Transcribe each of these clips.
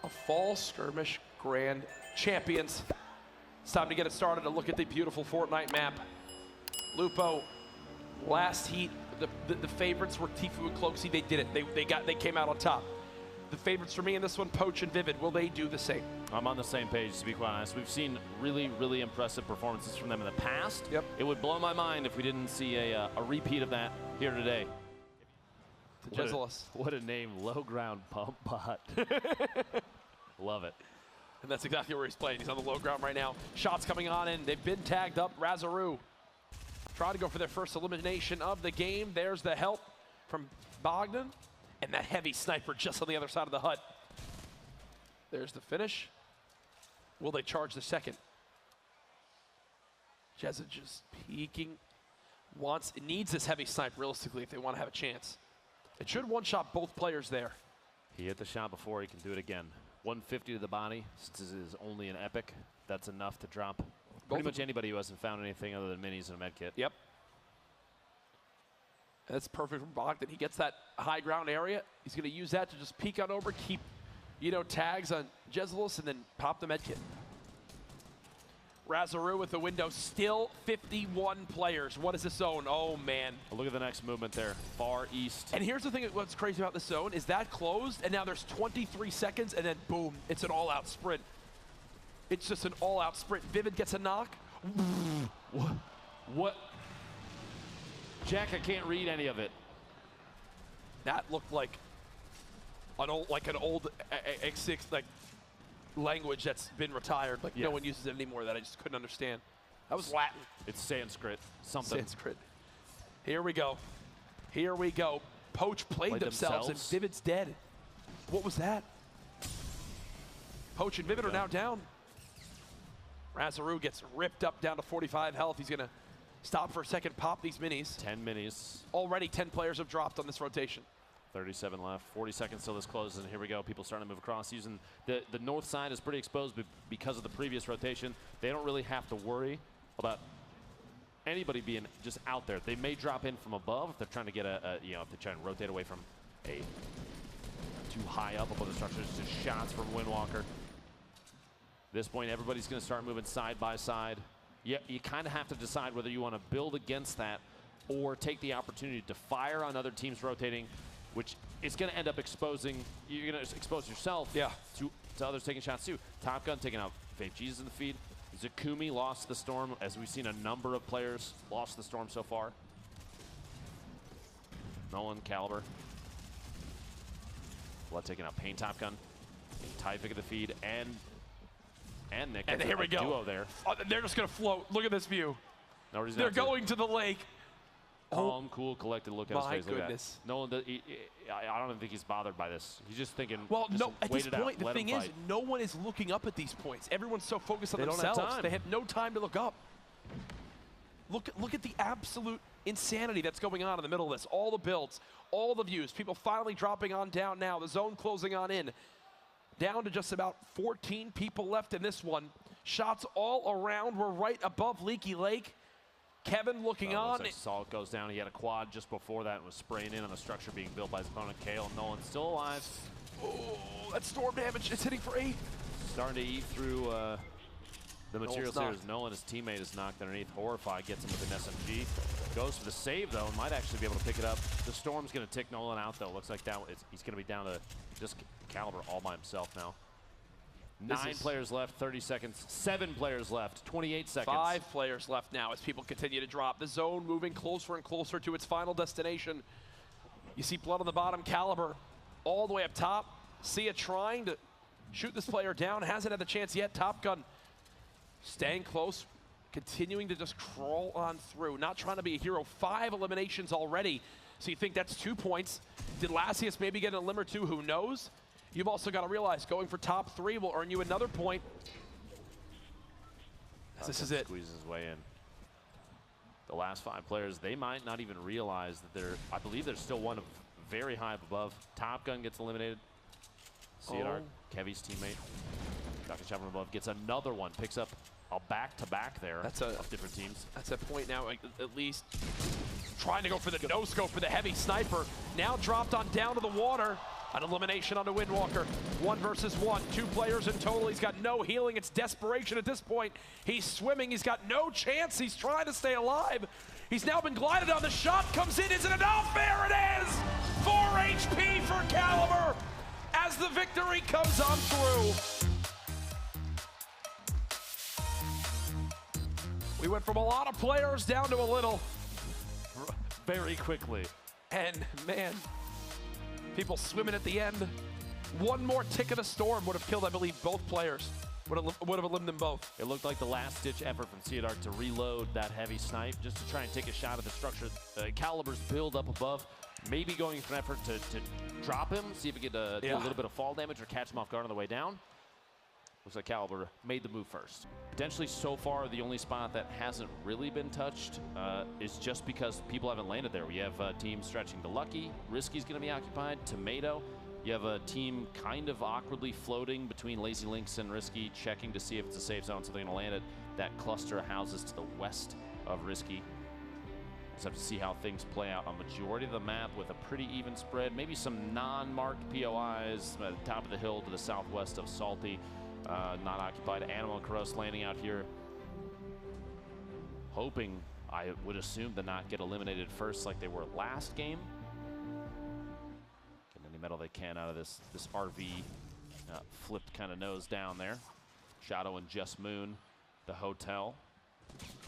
of Fall Skirmish Grand Champions. It's time to get it started and look at the beautiful Fortnite map. Lupo, last heat, the favorites were Tfue and Cloaksy. They did it. They came out on top. The favorites for me in this one, Poach and Vivid. Will they do the same? I'm on the same page, to be quite honest. We've seen really, really impressive performances from them in the past. Yep. It would blow my mind if we didn't see a repeat of that here today. What a name, Low Ground Pump Bot. Love it. And that's exactly where he's playing. He's on the low ground right now. Shots coming on in. They've been tagged up. RazZzero0o trying to go for their first elimination of the game. There's the help from Bogdan. And that heavy sniper just on the other side of the hut. There's the finish. Will they charge the second? Jezza just peeking. Needs this heavy snipe realistically if they want to have a chance. It should one-shot both players there. He hit the shot before, he can do it again. 150 to the body, since this is only an epic, that's enough to drop pretty much anybody who hasn't found anything other than minis and a med kit. Yep. That's perfect for Bogdan. He gets that high ground area. He's going to use that to just peek on over, keep, tags on Jezza0o, and then pop the medkit. RazZzero0o with the window. Still 51 players. What is this zone? Oh, man. Well, look at the next movement there. Far east. And here's the thing, what's crazy about this zone is that closed, and now there's 23 seconds, and then boom, it's an all-out sprint. It's just an all-out sprint. Vivid gets a knock. What? Jack, I can't read any of it. That looked like an old X6 language that's been retired. No one uses it anymore. That I just couldn't understand. That was Latin. It's Sanskrit. Something. Sanskrit. Here we go. Here we go. Poach played themselves, and Vivid's dead. What was that? Poach and Vivid are now down. RazZzero0o gets ripped up down to 45 health. He's going to stop for a second, pop these minis. 10 minis. Already 10 players have dropped on this rotation. 37 left, 40 seconds till this closes, and here we go. People starting to move across. Using the north side is pretty exposed because of the previous rotation. They don't really have to worry about anybody being just out there. They may drop in from above if they're trying to get if they're trying to rotate away from too high up above the structures. Just shots from Windwalker. At this point, everybody's going to start moving side by side. Yeah, you kind of have to decide whether you want to build against that or take the opportunity to fire on other teams rotating, which is going to end up exposing, you're going to expose yourself to others taking shots too. Top Gun taking out Fake Jesus in the feed. Zakumi lost the storm, as we've seen a number of players lost the storm so far. Nolan, Caliber. Blood taking out Pain Top Gun. Tyvik at the feed, and Nick. And here we go. Duo there. Oh, they're just going to float. Look at this view. No, they're going to the lake. Calm, cool, collected look at his face. My goodness. Nolan, I don't even think he's bothered by this. He's just thinking, well, no, at this point, the thing is, no one is looking up at these points. Everyone's so focused on themselves. Don't have time. They have no time to look up. Look at the absolute insanity that's going on in the middle of this. All the builds, all the views, people finally dropping on down now. The zone closing on in. Down to just about 14 people left in this one. Shots all around. We're right above Leaky Lake. Kevin looking on. Like Salt goes down. He had a quad just before that and was spraying in on the structure being built by his opponent. Kale, Nolan still alive. Oh, that storm damage. It's hitting for 8. Starting to eat through the materials here as Nolan, his teammate, is knocked underneath. Horrified gets him with an SMG. Goes for the save, though, and might actually be able to pick it up. The storm's going to tick Nolan out, though. Looks like he's going to be down to just Caliber all by himself now. 9 players left, 30 seconds. 7 players left, 28 seconds. 5 players left now as people continue to drop. The zone moving closer and closer to its final destination. You see blood on the bottom. Caliber all the way up top. Sia trying to shoot this player down. Hasn't had the chance yet. Top Gun staying close, continuing to just crawl on through. Not trying to be a hero. 5 eliminations already. So you think that's 2 points. Did Lasius maybe get a limb or 2? Who knows? You've also got to realize going for top 3 will earn you another point. This is it. Squeezes his way in. The last 5 players, they might not even realize that I believe there's still one very high up above. Top Gun gets eliminated. Cedar, Kevy's teammate. Shotgun shot from above, gets another one, picks up a back-to-back there of different teams. That's a point now, at least trying to go for the no-scope for the heavy sniper. Now dropped on down to the water. An elimination on the Windwalker. 1 versus 1. 2 players in total. He's got no healing. It's desperation at this point. He's swimming. He's got no chance. He's trying to stay alive. He's now been glided on. The shot comes in. Is it enough? There it is! 4 HP for Caliber as the victory comes on through. We went from a lot of players down to a little. Very quickly. And man, people swimming at the end. One more tick of the storm would have killed, I believe, both players. Would have eliminated them both. It looked like the last-ditch effort from Cedark to reload that heavy snipe just to try and take a shot at the structure. Caliber's build up above, maybe going for an effort to drop him, see if he could do a little bit of fall damage or catch him off guard on the way down. Looks like Caliber made the move first. Potentially so far the only spot that hasn't really been touched is just because people haven't landed there. We have teams stretching to Lucky, Risky's gonna be occupied, Tomato. You have a team kind of awkwardly floating between Lazy Lynx and Risky, checking to see if it's a safe zone, so they're gonna land at that cluster of houses to the west of Risky. Just have to see how things play out on majority of the map with a pretty even spread. Maybe some non-marked POIs at the top of the hill to the southwest of Salty. Not occupied. Animal and Cross landing out here. Hoping, I would assume, to not get eliminated first like they were last game. Getting any metal they can out of this RV. Flipped kind of nose down there. Shadow and Just Moon, the hotel.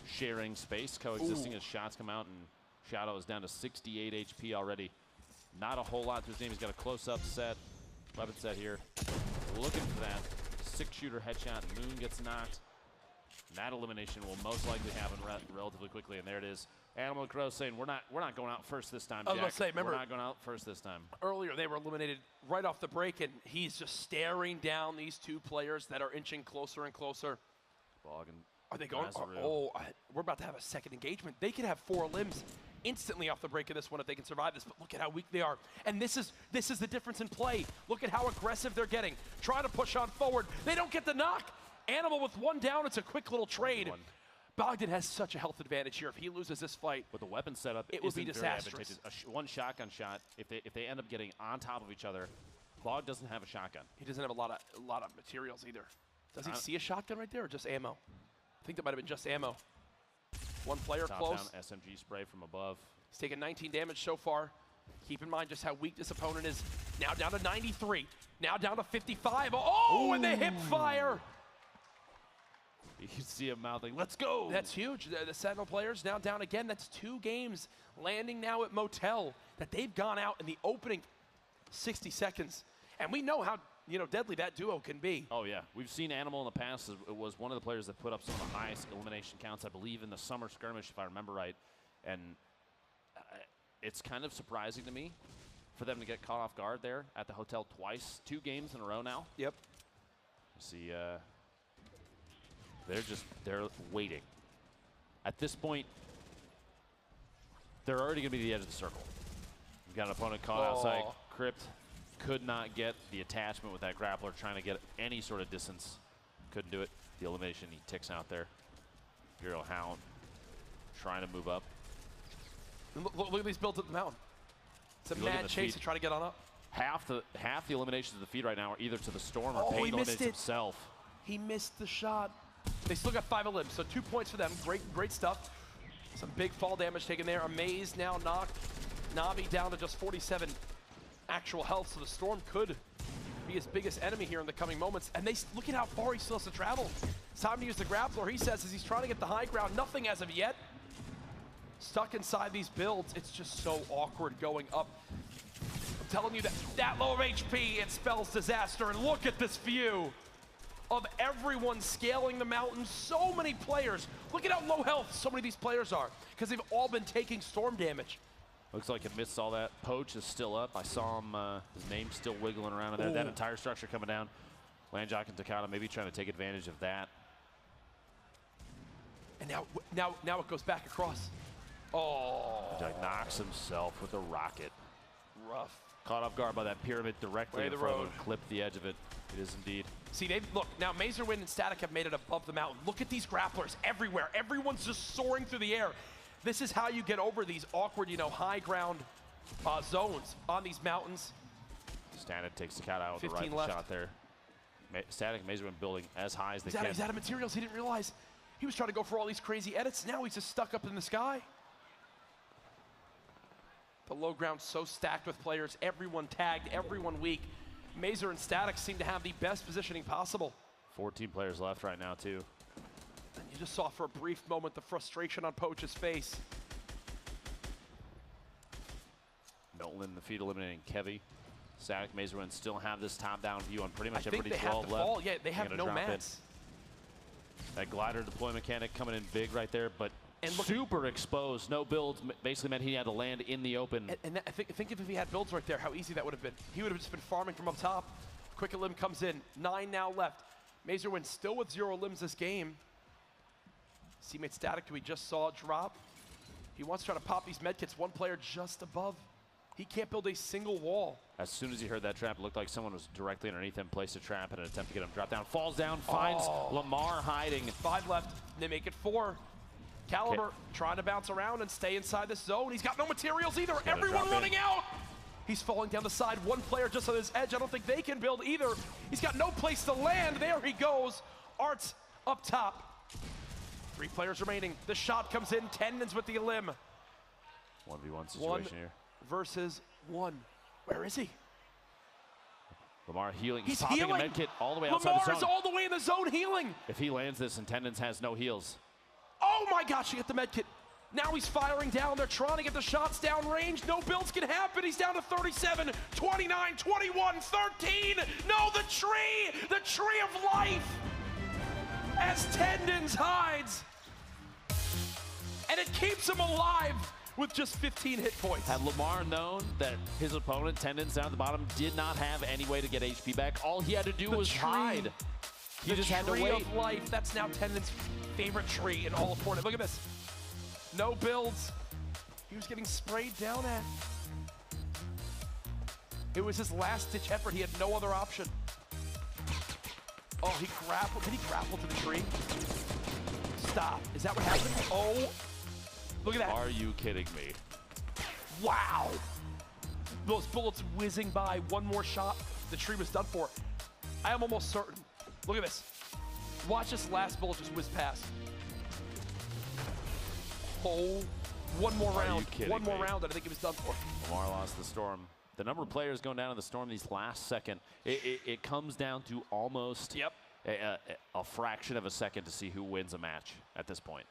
Sharing space, coexisting as shots come out, and Shadow is down to 68 HP already. Not a whole lot to his name. He's got a close-up set, weapon set here. Looking for that 6-shooter headshot. Moon gets knocked. And that elimination will most likely happen relatively quickly, and there it is. Animal Crow saying, we're not going out first this time, Jack. I was going to say, remember, we're not going out first this time. Earlier, they were eliminated right off the break, and he's just staring down these 2 players that are inching closer and closer. Are they going? We're about to have a second engagement. They could have 4 limbs instantly off the break of this one if they can survive this, but look at how weak they are. And this is the difference in play. Look at how aggressive they're getting. Trying to push on forward. They don't get the knock. Animal with 1 down, it's a quick little trade. Bogdan has such a health advantage here. If he loses this fight, with the weapon setup, it would be disastrous. One shotgun shot, if they end up getting on top of each other, Bog doesn't have a shotgun. He doesn't have a lot of materials either. Does he see a shotgun right there or just ammo? I think that might have been just ammo. 1 player close. Down SMG spray from above. He's taken 19 damage so far. Keep in mind just how weak this opponent is. Now down to 93. Now down to 55. Oh, and the hip fire. You can see him mouthing, let's go. That's huge. The Sentinel players now down again. That's 2 games landing now at Motel that they've gone out in the opening 60 seconds. And we know how deadly that duo can be. Oh yeah, we've seen Animal in the past. It was one of the players that put up some of the highest elimination counts, I believe, in the summer skirmish, if I remember right. And it's kind of surprising to me for them to get caught off guard there at the hotel twice, 2 games in a row now. Yep. See, they're waiting. At this point, they're already gonna be the edge of the circle. We've got an opponent caught outside Crypt. Could not get the attachment with that grappler, trying to get any sort of distance. Couldn't do it. The elimination, he ticks out there. Imperial Hound trying to move up. Look at these builds at the mountain. It's a mad chase to try to get on up. Half the eliminations of the feed right now are either to the Storm or Payne eliminates himself. He missed the shot. They still got 5 limbs, so 2 points for them. Great stuff. Some big fall damage taken there. Amaze now knocked. Navi down to just 47 actual health, so the Storm could be his biggest enemy here in the coming moments. And look at how far he still has to travel. It's time to use the grappler, he says, as he's trying to get the high ground. Nothing as of yet. Stuck inside these builds. It's just so awkward going up. I'm telling you that low of HP, it spells disaster. And look at this view of everyone scaling the mountain. So many players. Look at how low health so many of these players are, because they've all been taking storm damage. Looks like it missed all that. Poach is still up. I saw him, his name still wiggling around in there. That entire structure coming down. Landjock and Takata maybe trying to take advantage of that. And now it goes back across. Oh. Landjock knocks himself with a rocket. Rough. Caught off guard by that pyramid directly in front of him. Clipped the edge of it. It is indeed. See, look, now Mazerwind and Static have made it above the mountain. Look at these grapplers everywhere. Everyone's just soaring through the air. This is how you get over these awkward, high ground zones on these mountains. Static takes the cat out with the 15 rifle left. shot there. Static Mazerman building as high as they He's can. he's out of materials. He didn't realize he was trying to go for all these crazy edits. Now he's just stuck up in the sky. The low ground so stacked with players. Everyone tagged, everyone weak. Mazer and Static seem to have the best positioning possible. 14 players left right now, too. And you just saw for a brief moment the frustration on Poach's face. Milton in the feed eliminating Kevy. Static Mazerman still have this top-down view on pretty much everybody. I think they 12 have to left. fall. Yeah, they have no drop mats. That glider deploy mechanic coming in big right there, but And look, super exposed. No builds basically meant he had to land in the open. and I think if he had builds right there, how easy that would have been. He would have just been farming from up top. Quick Limb comes in. 9 now left. Mazerman still with 0 limbs this game. Teammate Static, who we just saw drop. He wants to try to pop these medkits. One player just above. He can't build a single wall. As soon as he heard that trap, it looked like someone was directly underneath him, placed a trap in an attempt to get him drop down. Falls down, finds Lamar hiding. 5 left. They make it 4. Caliber trying to bounce around and stay inside this zone. He's got no materials either. Everyone running out. He's falling down the side. One player just on his edge. I don't think they can build either. He's got no place to land. There he goes. Art's up top. 3 players remaining. The shot comes in. Tendons with the limb. 1v1 situation here. Versus 1. Where is he? Lamar healing. He's popping healing. a medkit all the way outside Lamar the is zone. all the way in the zone healing. If he lands this and Tendons has no heals. Oh my gosh, he hit the medkit. Now he's firing down. They're trying to get the shots down range. No builds can happen. He's down to 37, 29, 21, 13. No, the tree of life. As Tendons hides. And it keeps him alive with just 15 hit points. Had Lamar known that his opponent, Tendons down at the bottom, did not have any way to get HP back, all he had to do was hide. He just had to wait. The tree of life, that's now Tendons' favorite tree in all of Fortnite. Look at this. No builds. He was getting sprayed down at. It was his last-ditch effort. He had no other option. Oh, he grappled. Did he grapple to the tree? Stop. Is that what happened? Oh. Look at that. Are you kidding me? Wow. Those bullets whizzing by. One more shot. The tree was done for. I am almost certain. Look at this. Watch this last bullet just whiz past. Oh, one more round. One more round, and I think it was done for. Lamar lost the storm. The number of players going down in the storm these last second, it comes down to almost a fraction of a second to see who wins a match at this point.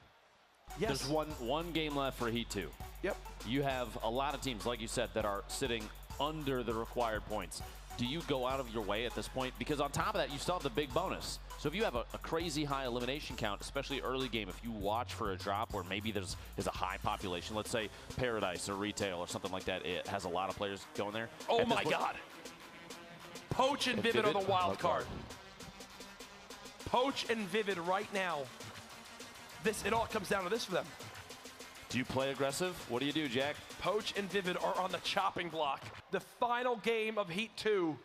Yes. There's one game left for Heat 2. Yep. You have a lot of teams, like you said, that are sitting under the required points. Do you go out of your way at this point? Because on top of that, you still have the big bonus. So if you have a crazy high elimination count, especially early game, if you watch for a drop where maybe there's a high population, let's say Paradise or Retail or something like that, it has a lot of players going there. Oh my God. Poach and Vivid are the wild card. Poach and Vivid right now. It all comes down to this for them. Do you play aggressive? What do you do, Jack? Poach and Vivid are on the chopping block. The final game of Heat 2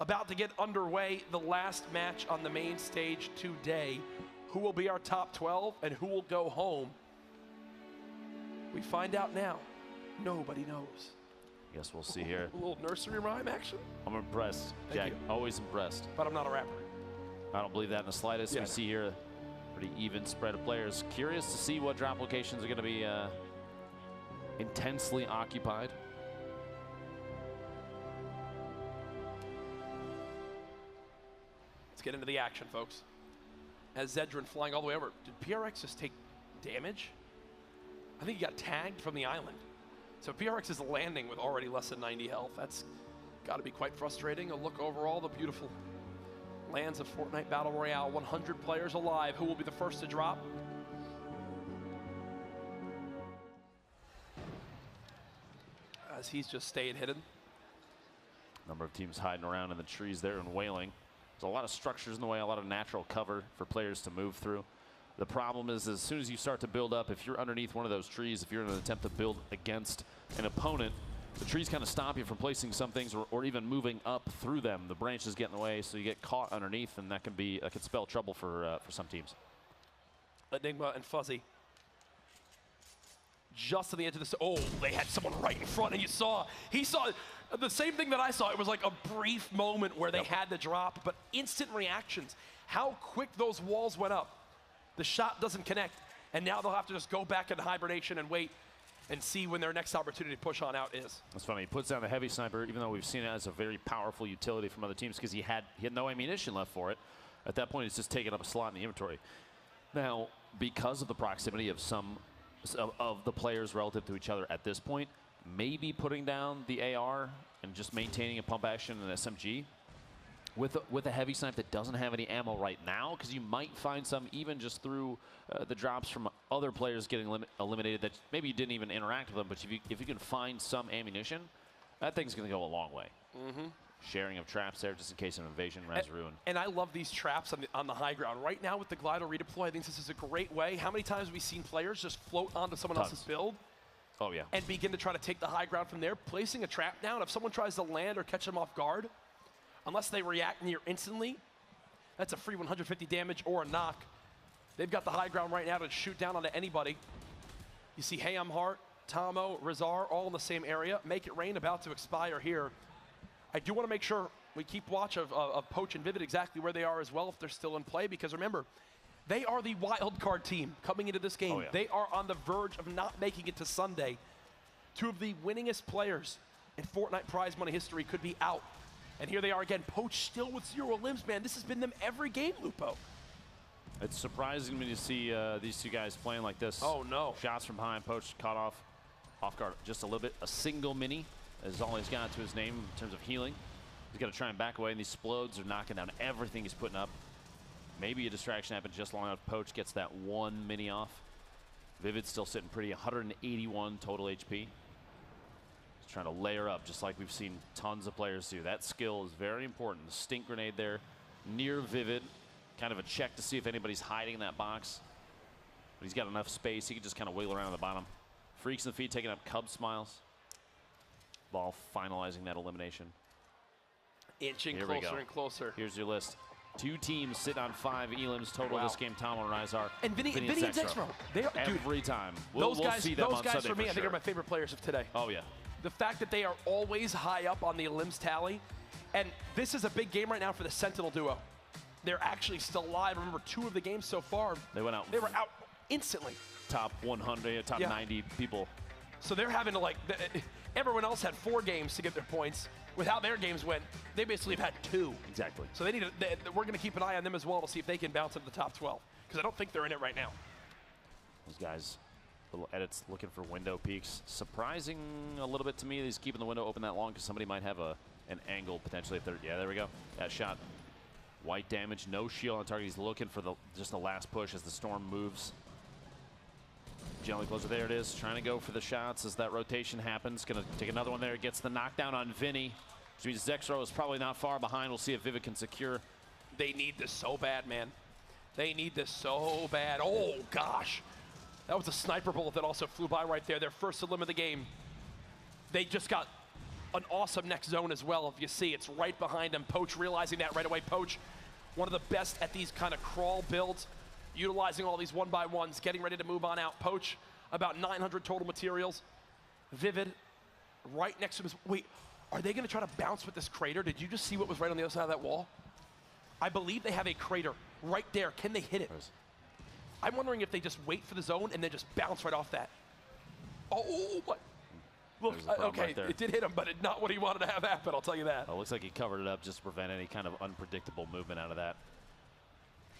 about to get underway. The last match on the main stage today. Who will be our top 12 and who will go home? We find out now. Nobody knows. Guess we'll see here. A little nursery rhyme action. I'm impressed, Jack. Always impressed. But I'm not a rapper. I don't believe that in the slightest. Yeah. We see here pretty even spread of players. Curious to see what drop locations are going to be intensely occupied. Let's get into the action, folks. As Zedrin flying all the way over. Did PRX just take damage? I think he got tagged from the island. So PRX is landing with already less than 90 health. That's got to be quite frustrating. A look over all the beautiful lands of Fortnite Battle Royale. 100 players alive. Who will be the first to drop? As he's just staying hidden. Number of teams hiding around in the trees there and wailing. There's a lot of structures in the way, a lot of natural cover for players to move through. The problem is, as soon as you start to build up, if you're underneath one of those trees, if you're in an attempt to build against an opponent, the trees kind of stop you from placing some things or even moving up through them. The branches get in the way, so you get caught underneath, and that can spell trouble for some teams. Enigma and Fuzzy. Just on the edge of this. Oh, they had someone right in front, and he saw The same thing that I saw. It was like a brief moment where they had the drop, but instant reactions. How quick those walls went up. The shot doesn't connect, and now they'll have to just go back into hibernation and wait and see when their next opportunity to push on out is. That's funny. He puts down the heavy sniper, even though we've seen it as a very powerful utility from other teams because he had no ammunition left for it. At that point, he's just taking up a slot in the inventory. Now, because of the proximity of some of the players relative to each other at this point, maybe putting down the AR and just maintaining a pump action and an SMG with a heavy snipe that doesn't have any ammo right now, because you might find some even just through the drops from other players getting eliminated that maybe you didn't even interact with them, but if you can find some ammunition, that thing's going to go a long way. Sharing of traps there just in case of an invasion, RazZzero0o. And I love these traps on the high ground. Right now with the glider redeploy, I think this is a great way. How many times have we seen players just float onto someone else's build? Oh, yeah. And begin to try to take the high ground from there, placing a trap down. If someone tries to land or catch them off guard, unless they react near instantly, that's a free 150 damage or a knock. They've got the high ground right now to shoot down onto anybody. You see Hayam Hart, Tomo, RazZzero0o all in the same area. Make It Rain about to expire here. I do want to make sure we keep watch of Poach and Vivid exactly where they are as well if they're still in play, because remember, they are the wild card team coming into this game. Oh, yeah. They They are on the verge of not making it to Sunday. Two of the winningest players in Fortnite prize money history could be out. And here they are again, Poach still with 0 limbs, man. This has been them every game, Lupo. It's surprising me to see these two guys playing like this. Oh, no. Shots from behind. Poach caught off guard just a little bit. A single mini is all he's got to his name in terms of healing. He's got to try and back away, and these explodes are knocking down everything he's putting up. Maybe a distraction happened just long enough. Poach gets that one mini off. Vivid's still sitting pretty, 181 total HP. He's trying to layer up just like we've seen tons of players do. That skill is very important. The stink grenade there near Vivid. Kind of a check to see if anybody's hiding in that box. But he's got enough space. He can just kind of wiggle around on the bottom. Freaks in the feet taking up Cub Smiles. Ball finalizing that elimination. Inching Here we closer go. and closer. Here's your list. 2 teams sit on 5 elims total this game. Tom and RazZzero0o. And Vinny and Zexro. They are, Every time. Those guys, see them those on guys Sunday for me, I think sure. are my favorite players of today. Oh, yeah. The fact that they are always high up on the limbs tally. And this is a big game right now for the Sentinel duo. They're actually still alive. Remember, 2 of the games so far, They went out. they were out instantly. Top 100, top 90 people. So they're having to, like, everyone else had 4 games to get their points. With how their games went, they basically have had 2. Exactly. So they need to, we're going to keep an eye on them as well to see if they can bounce into the top 12. Because I don't think they're in it right now. Those guys, little edits looking for window peaks. Surprising a little bit to me that he's keeping the window open that long because somebody might have an angle potentially. If they're, yeah, there we go. That shot. White damage, no shield on target. He's looking for just the last push as the storm moves. Gently closer, there it is. Trying to go for the shots as that rotation happens. Gonna take another one there. Gets the knockdown on Vinny. Which means Zexro0o is probably not far behind. We'll see if Vivid can secure. They need this so bad, man. They need this so bad. Oh, gosh. That was a sniper bullet that also flew by right there. Their first elim of the game. They just got an awesome next zone as well. If you see, it's right behind them. Poach realizing that right away. Poach, one of the best at these kind of crawl builds, utilizing all these 1x1s, getting ready to move on out. Poach, about 900 total materials. Vivid, right next to him. Wait, are they going to try to bounce with this crater? Did you just see what was right on the other side of that wall? I believe they have a crater right there. Can they hit it? I'm wondering if they just wait for the zone and then just bounce right off that. Oh, what? Look, okay, right it did hit him, but not what he wanted to have happen, I'll tell you that. Oh, looks like he covered it up just to prevent any kind of unpredictable movement out of that.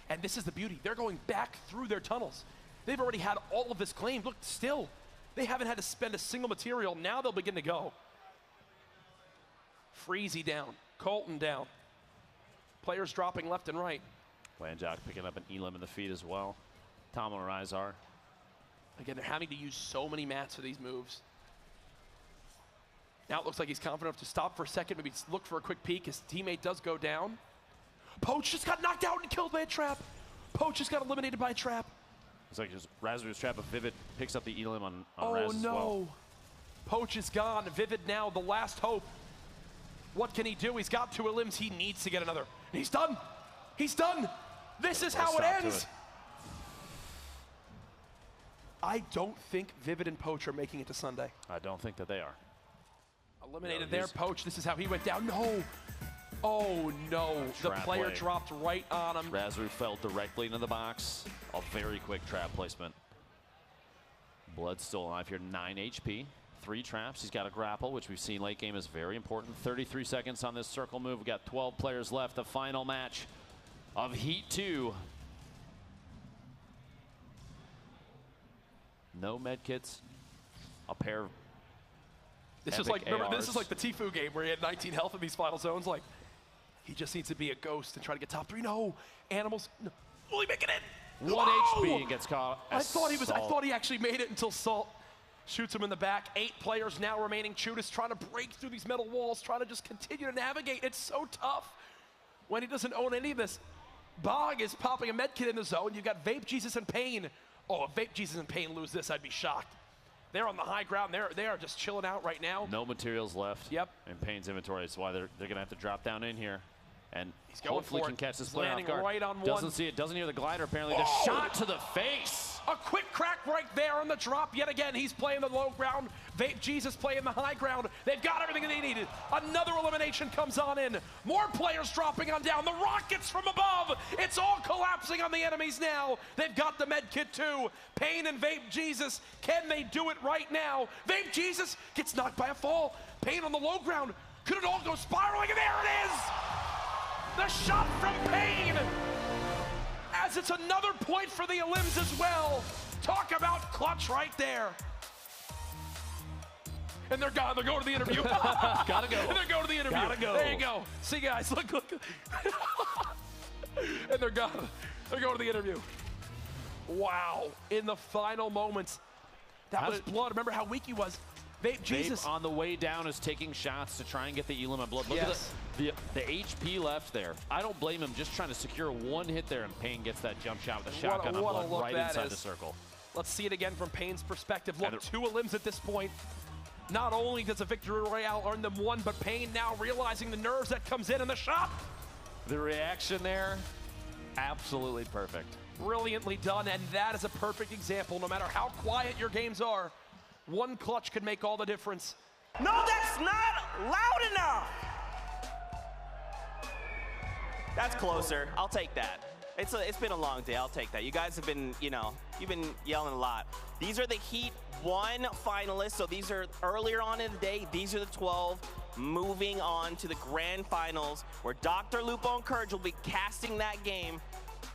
And this is the beauty. They're going back through their tunnels. They've already had all of this claimed. Look, still, they haven't had to spend a single material. Now they'll begin to go. Freezy down. Colton down. Players dropping left and right. Landjock picking up an elim in the feet as well. Tom and RazZzero0o. Again, they're having to use so many mats for these moves. Now it looks like he's confident enough to stop for a second, maybe look for a quick peek. His teammate does go down. Poach just got knocked out and killed by a trap. Poach just got eliminated by a trap. It's like just RazZzero0o's trap of Vivid picks up the elim on Oh Raz as no. well. Poach is gone. Vivid now, the last hope. What can he do? He's got 2 elims. He needs to get another. He's done. He's done. This is how it ends. I don't think Vivid and Poach are making it to Sunday. I don't think that they are. Eliminated there, Poach. This is how he went down. No. Oh, no. The player dropped right on him. RazZzero fell directly into the box. A very quick trap placement. Blood's still alive here, 9 HP. 3 traps. He's got a grapple, which we've seen late game is very important. 33 seconds on this circle move. We've got 12 players left. The final match of Heat 2. No medkits. A pair of this is like, remember, this is like the Tfue game where he had 19 health in these final zones. Like, he just needs to be a ghost and try to get top 3. No, animals. No. Will he make it in? 1 HP and gets caught. I thought he actually made it until Salt shoots him in the back. 8 players now remaining. Chudas trying to break through these metal walls, trying to just continue to navigate. It's so tough when he doesn't own any of this. Bog is popping a medkit in the zone. You've got Vape Jesus and Pain. Oh, if Vape Jesus and Pain lose this, I'd be shocked. They're on the high ground. They are just chilling out right now. No materials left. Yep. In Pain's inventory. That's why they're going to have to drop down in here. And he's going hopefully for can it. catch this player off guard. Right on doesn't see it. Doesn't hear the glider apparently. The shot to the face. A quick crack right there on the drop. Yet again, he's playing the low ground. Vape Jesus playing the high ground. They've got everything that they needed. Another elimination comes on in. More players dropping on down. The rockets from above. It's all collapsing on the enemies now. They've got the med kit too. Pain and Vape Jesus. Can they do it right now? Vape Jesus gets knocked by a fall. Pain on the low ground. Could it all go spiraling? And there it is. The shot from Pain. As it's another point for the elims as well. Talk about clutch right there. And they're gone. They're going to the interview. Gotta go. And they're going to the interview. Gotta go. There you go. See, guys, look. And they're gone. They're going to the interview. Wow. In the final moments. That was Blood. Remember how weak he was. Vape Jesus. Vape on the way down is taking shots to try and get the elim on Blood. Look at the HP left there. I don't blame him just trying to secure 1 hit there, and Pain gets that jump shot with a shotgun on Blood right inside the circle. Let's see it again from Pain's perspective. Look, 2 elims at this point. Not only does a victory royale earn them 1, but Pain now realizing the nerves that comes in and the shot. The reaction there, absolutely perfect. Brilliantly done, and that is a perfect example. No matter how quiet your games are, 1 clutch can make all the difference. No, that's not loud enough. That's closer. I'll take that. It's been a long day. I'll take that. You guys have been, you've been yelling a lot. These are the Heat 1 finalists. So these are earlier on in the day. These are the 12 moving on to the grand finals where Dr. Lupo and Courage will be casting that game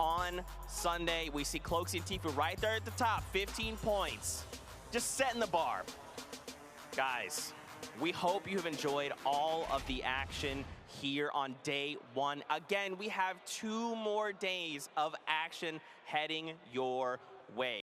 on Sunday. We see Cloaksy and Tfue right there at the top, 15 points. Just setting the bar. Guys, we hope you have enjoyed all of the action here on day 1. Again, we have 2 more days of action heading your way.